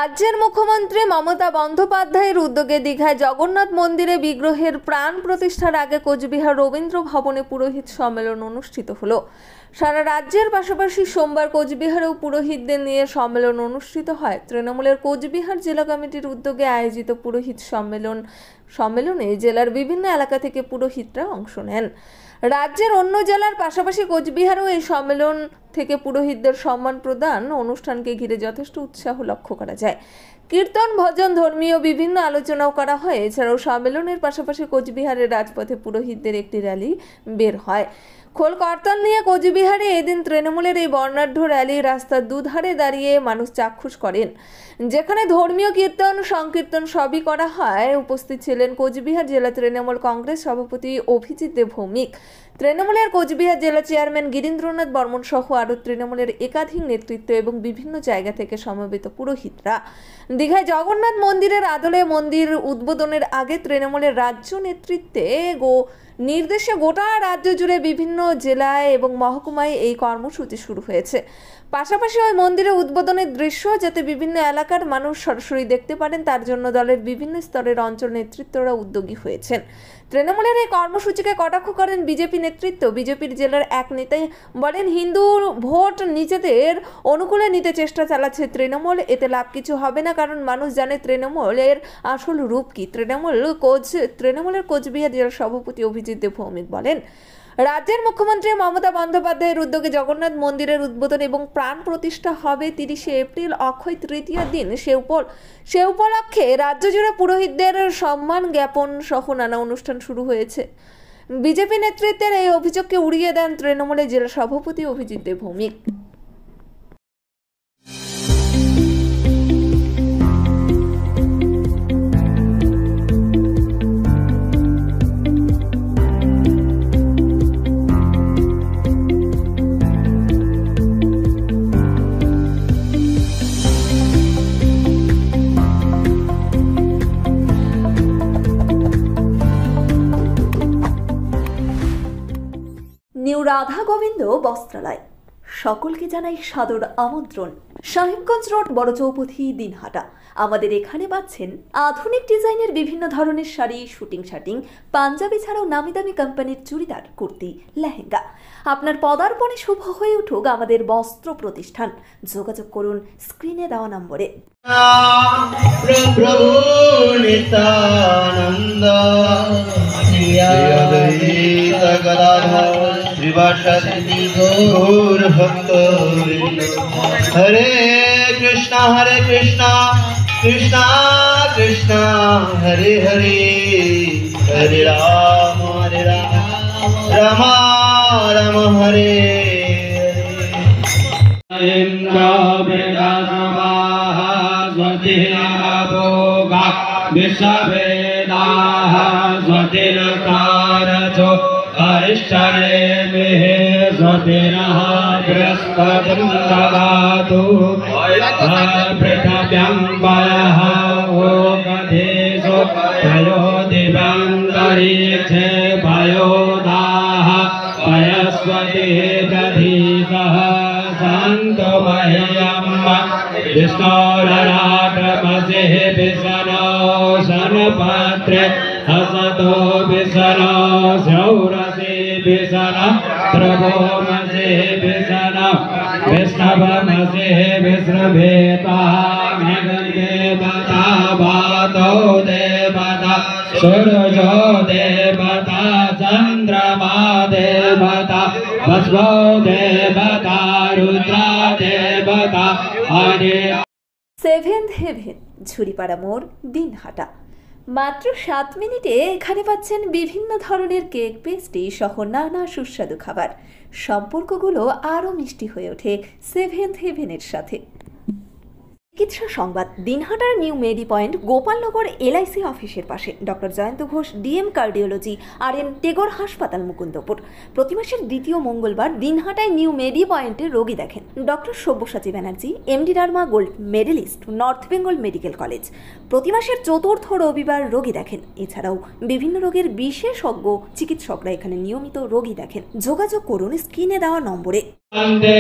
রাজ্যের মুখ্যমন্ত্রী মমতা বন্দ্যোপাধ্যায়ের উদ্যোগে দীঘায় জগন্নাথ মন্দিরে বিগ্রহের প্রাণ প্রতিষ্ঠার আগে কোচবিহার রবীন্দ্র ভবনে পুরোহিত সম্মেলন অনুষ্ঠিত হলো। সারা রাজ্যের পাশাপাশি সোমবার কোচবিহারেও পুরোহিতদের নিয়ে সম্মেলন অনুষ্ঠিত হয়। তৃণমূলের কোচবিহার জেলা কমিটির উদ্যোগে আয়োজিত পুরোহিত সম্মেলনে জেলার বিভিন্ন এলাকা থেকে পুরোহিতরা অংশ নেন। রাজ্যের অন্য জেলার পাশাপাশি কোচবিহারেও এই সম্মেলন থেকে পুরোহিতদের সম্মান প্রদান অনুষ্ঠানকে ঘিরে যথেষ্ট উৎসাহ লক্ষ্য করা যায়। কীর্তন, ভজন, ধর্মীয় বিভিন্ন আলোচনাও করা হয়। এছাড়াও সম্মেলনের পাশাপাশি কোচবিহারের রাজপথে পুরোহিতদের একটি র্যালি বের হয়। খোল করতাল নিয়ে কোচবিহারে এদিন তৃণমূলের এই বর্ণাঢ্য র্যালি রাস্তার দুধারে দাঁড়িয়ে মানুষ চাক্ষুষ করেন, যেখানে ধর্মীয় কীর্তন, সংকীর্তন সবই করা হয়। উপস্থিত ছিলেন কোচবিহার জেলা তৃণমূল কংগ্রেস সভাপতি অভিজিৎ দেব ভৌমিক, তৃণমূলের কোচবিহার জেলা চেয়ারম্যান গিরীন্দ্রনাথ বর্মন সহ আরও তৃণমূলের একাধিক নেতৃত্ব এবং বিভিন্ন জায়গা থেকে সমবেত পুরোহিতরা। দীঘায় জগন্নাথ মন্দিরের আদলে মন্দির উদ্বোধনের আগে তৃণমূলের রাজ্য নেতৃত্বে নির্দেশে গোটা রাজ্য জুড়ে বিভিন্ন জেলায় এবং মহকুমায় এই কর্মসূচি শুরু হয়েছে। পাশাপাশি ওই মন্দিরের উদ্বোধনের দৃশ্য যাতে বিভিন্ন এলাকার মানুষ সরাসরি দেখতে পারেন, তার জন্য দলের বিভিন্ন স্তরের অঞ্চল নেতৃত্বরা উদ্যোগী হয়েছেন। তৃণমূলের এই কর্মসূচিকে কটাক্ষ করেন বিজেপি নেতৃত্ব। বিজেপির জেলার এক নেতাই বলেন, হিন্দু ভোট নিজেদের অনুকূলে নিতে চেষ্টা চালাচ্ছে তৃণমূল, এতে লাভ কিছু হবে না, কারণ মানুষ জানে তৃণমূলের আসল রূপ কি। তৃণমূলের কোচবিহার জেলার সভাপতি অভিজিৎ দেব ভৌমিক বলেন, রাজ্যের মুখ্যমন্ত্রী মমতা বন্দ্যোপাধ্যায়ের উদ্যোগে জগন্নাথ মন্দিরের উদ্বোধন এবং প্রাণ প্রতিষ্ঠা হবে 30শে এপ্রিল, অক্ষয় তৃতীয়ার দিন। সে উপলক্ষে রাজ্য জুড়ে পুরোহিতদের সম্মান জ্ঞাপন সহ নানা অনুষ্ঠান শুরু হয়েছে। বিজেপি নেতৃত্বের এই অভিযোগকে উড়িয়ে দেন তৃণমূলের জেলা সভাপতি অভিজিৎ দেব ভৌমিক। নিউ রাধা গোবিন্দ বস্ত্রালয় সকলকে জানাই সাদর আমন্ত্রণ। সাহেবগঞ্জ রোড, বড় চৌপথি, দিনহাটা। আমাদের এখানে পাচ্ছেন আধুনিক ডিজাইনের বিভিন্ন ধরনের শাড়ি, শুটিং শার্টিং, পাঞ্জাবি ছাড়াও নামি দামি কোম্পানির চুড়িদার, কুর্তি, লেহেঙ্গা। আপনার পদার্পণে শুভ হয়ে উঠুক আমাদের বস্ত্র প্রতিষ্ঠান। যোগাযোগ করুন স্ক্রিনে দেওয়া নম্বরে। হরে কৃষ্ণ কৃষ্ণ কৃষ্ণ হরে হরে, হরে রাম রাম রাম হরে हरिश्चरे मेहे स्वतिनः बृहस्पतिर्ददातु पृथिव्यां वयः ओगधेषु भयो दिवन्तरिक्षे भयोदाः पयस्वतिः दधीसः सन्तु मह्यं विष्णोरराटमसिः विष्णो शनपत्रे हसतो विष्णो शौरसे विष्णो प्रभोमसे विष्णो विष्णवमसे विष्णुभेता मेघदेवता वातो देवता सूर्यो देवता चन्द्रमा देवता भस्मो देवता रुद्रा देवता हरे। সেভেন্থ হেভেন, ঝুড়িপাড়া মোড়, দিনহাটা। মাত্র 7 মিনিটে এখানে পাচ্ছেন বিভিন্ন ধরনের কেক, পেস্ট্রি সহ নানা সুস্বাদু খাবার। সম্পর্কগুলো আরও মিষ্টি হয়ে ওঠে সেভেন্থ হেভেনের সাথে। চিকিৎসা সংবাদ। দিনহাটার নিউ মেডি পয়েন্ট, গোপালনগর LIC অফিসের পাশে doctor Jayanta Ghosh DM cardiology RN Tagore হাসপাতাল, মুকুন্দপুর। প্রতি মাসের দ্বিতীয় মঙ্গলবার দিনহাটায় নিউ মেডি পয়েন্টে রোগী দেখেন doctor Sabyasachi Banerjee, MD derma gold medalist, North Bengal medical college. প্রতি মাসের চতুর্থ রবিবার রোগী দেখেন। এছাড়াও বিভিন্ন রোগের বিশেষজ্ঞ চিকিৎসকরা এখানে নিয়মিত রোগী দেখেন। যোগাযোগ করুন স্ক্রিনে দেওয়া নম্বরে। शान्ति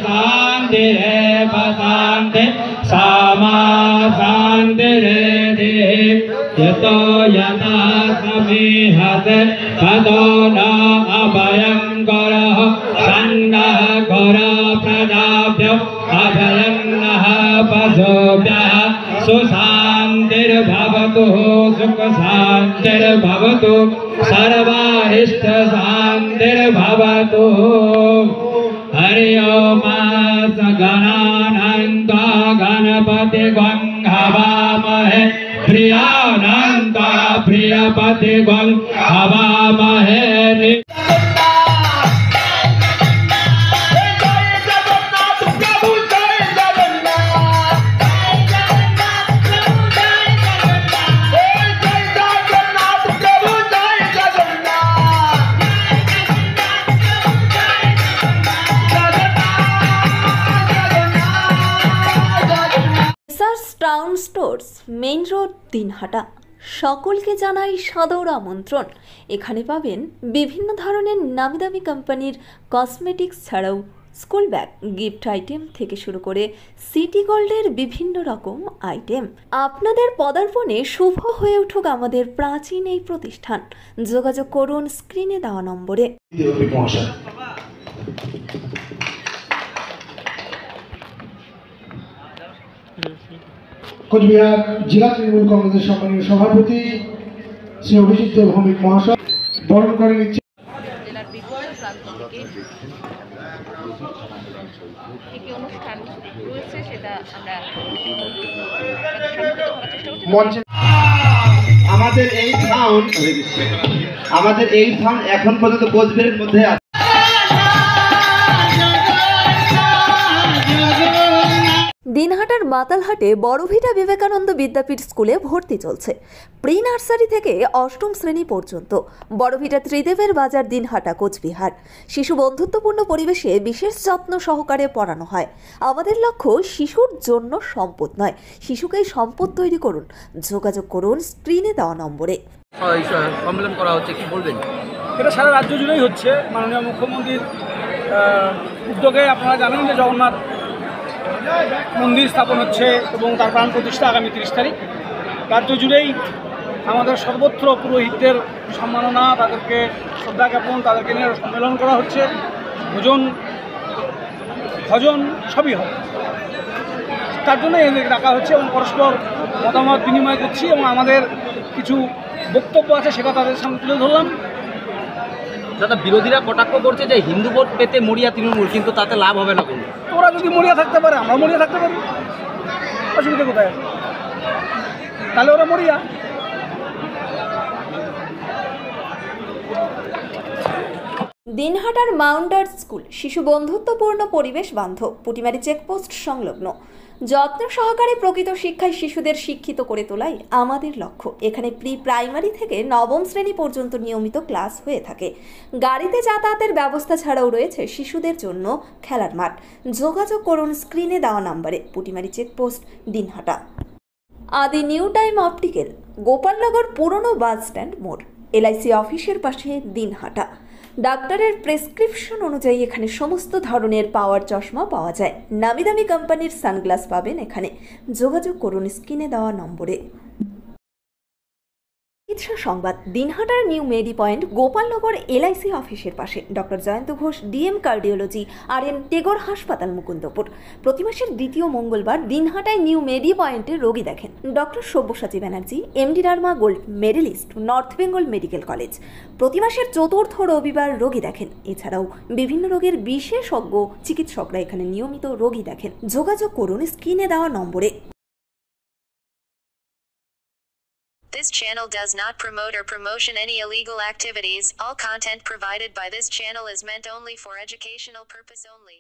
शान्तिरेव शान्ति सामा शान्तिरेधि यतो यथा समीहते ततो न अभयङ्करः सन्नः कर प्रजाभ्यो अभयन्नः पशुभ्यः सुशान्तिर्भवतु सुखशान्तिर्भवतु सर्वारिष्टशान्तिर्भवतु हरि ओम गणानन्त्वा गणपतिं हवामहे प्रियानन्त्वा प्रियपतिं हवामहे town stores, main road, Dinhata. সকলকে জানাই সাদর আমন্ত্রণ। এখানে পাবেন বিভিন্ন ধরনের নামিদামি কোম্পানির কসমেটিক্স ছাড়াও স্কুল ব্যাগ, গিফট আইটেম থেকে শুরু করে সিটি গোল্ডের বিভিন্ন রকম আইটেম। আপনাদের পদার্পণে শুভ হয়ে উঠুক আমাদের প্রাচীন এই প্রতিষ্ঠান। যোগাযোগ করুন স্ক্রিনে দেওয়া নম্বরে। কোচবিহার জেলা তৃণমূল কংগ্রেসের সম্মানীয় সভাপতি শ্রী অভিজিৎ ভৌমিক মহাশয় বরণ করে নিচ্ছে। জেলার বিভিন্ন প্রান্ত থেকে একটি অনুষ্ঠান রয়েছে, সেটা আমরা মঞ্চে আমাদের এই সাউন্ড এখন পর্যন্ত কোচবিহারের মধ্যে আছে। দিনহাটার মাতালহাটে বড়ভিটা বিবেকানন্দ বিদ্যাপীঠ স্কুলে ভর্তি চলছে। প্রি নার্সারি থেকে অষ্টম শ্রেণী পর্যন্ত। বড়ভিটা ত্রিদেবের বাজার, দিনহাটা, কোচবিহার। শিশু বন্ধুত্বপূর্ণ পরিবেশে বিশেষ যত্ন সহকারে পড়ানো হয়। আমাদের লক্ষ্য শিশুর জন্য সম্পদ নয়, শিশুকেই সম্পদ তৈরি করুন। যোগাযোগ করুন স্ক্রিনে দেওয়া নম্বরে। সম্মেলন করা হচ্ছে, কি বলবেন? এটা সারা রাজ্য জুড়েই হচ্ছে। মাননীয় মুখ্যমন্ত্রীর উদ্যোগে আপনারা জানেন যে জগন্নাথ মন্দির স্থাপন হচ্ছে এবং তার প্রাণ প্রতিষ্ঠা আগামী 30 তারিখ। রাজ্য জুড়েই আমাদের সর্বত্র পুরোহিতদের সম্মাননা, তাদেরকে শ্রদ্ধা জ্ঞাপন, তাদেরকে নিয়ে সম্মেলন করা হচ্ছে। ভজন সবই হবে, তার জন্য এদের ডাকা হচ্ছে এবং পরস্পর মতামত বিনিময় করছি এবং আমাদের কিছু বক্তব্য আছে সেটা তাদের সামনে তুলে ধরলাম। দাদা, বিরোধীরা কটাক্ষ করছে যে হিন্দু ভোট পেতে মরিয়া তৃণমূল, কিন্তু তাতে লাভ হবে না কোনো। ওরা যদি মরিয়া থাকতে পারে, আমরা মরিয়া থাকতে পারি, অসুবিধা কোথায় আছে? তাহলে ওরা মরিয়া। দিনহাটার মাউন্টার স্কুল শিশু বন্ধুত্বপূর্ণ পরিবেশ বান্ধব, পুটিমারি চেকপোস্ট সংলগ্ন। যত্ন সহকারে প্রকৃত শিক্ষায় শিশুদের শিক্ষিত করে তোলাই আমাদের লক্ষ্য। এখানে প্রি প্রাইমারি থেকে নবম শ্রেণী পর্যন্ত নিয়মিত ক্লাস হয়ে থাকে। গাড়িতে যাতায়াতের ব্যবস্থা ছাড়াও রয়েছে শিশুদের জন্য খেলার মাঠ। যোগাযোগ করুন স্ক্রিনে দেওয়া নম্বরে। পুটিমারি চেকপোস্ট, দিনহাটা। আদি নিউ টাইম অপটিক্যাল, গোপালনগর পুরনো বাস স্ট্যান্ড মোড়, LIC অফিসের পাশে, দিনহাটা। ডাক্তারের প্রেসক্রিপশন অনুযায়ী এখানে সমস্ত ধরনের পাওয়ার চশমা পাওয়া যায়। নামি দামি কোম্পানির সানগ্লাস পাবেন এখানে। যোগাযোগ করুন স্ক্রিনে দেওয়া নম্বরে। চিকিৎসা সংবাদ, দিনহাটার নিউ মেডি পয়েন্ট, গোপালনগর LIC অফিসের পাশে। Doctor Jayanta Ghosh, DM cardiology, RN Tagore হাসপাতাল, মুকুন্দপুর। প্রতি মাসের দ্বিতীয় মঙ্গলবার দিনহাটায় নিউ মেডি পয়েন্টে রোগী দেখেন doctor Sabyasachi Banerjee, MD derma gold medalist, North Bengal medical college. প্রতি মাসের চতুর্থ রবিবার রোগী দেখেন। এছাড়াও বিভিন্ন রোগের বিশেষজ্ঞ চিকিৎসকরা এখানে নিয়মিত রোগী দেখেন। যোগাযোগ করুন স্ক্রিনে দেওয়া নম্বরে। This channel does not promote or promotion any illegal activities. All content provided by this channel is meant only for educational purpose only.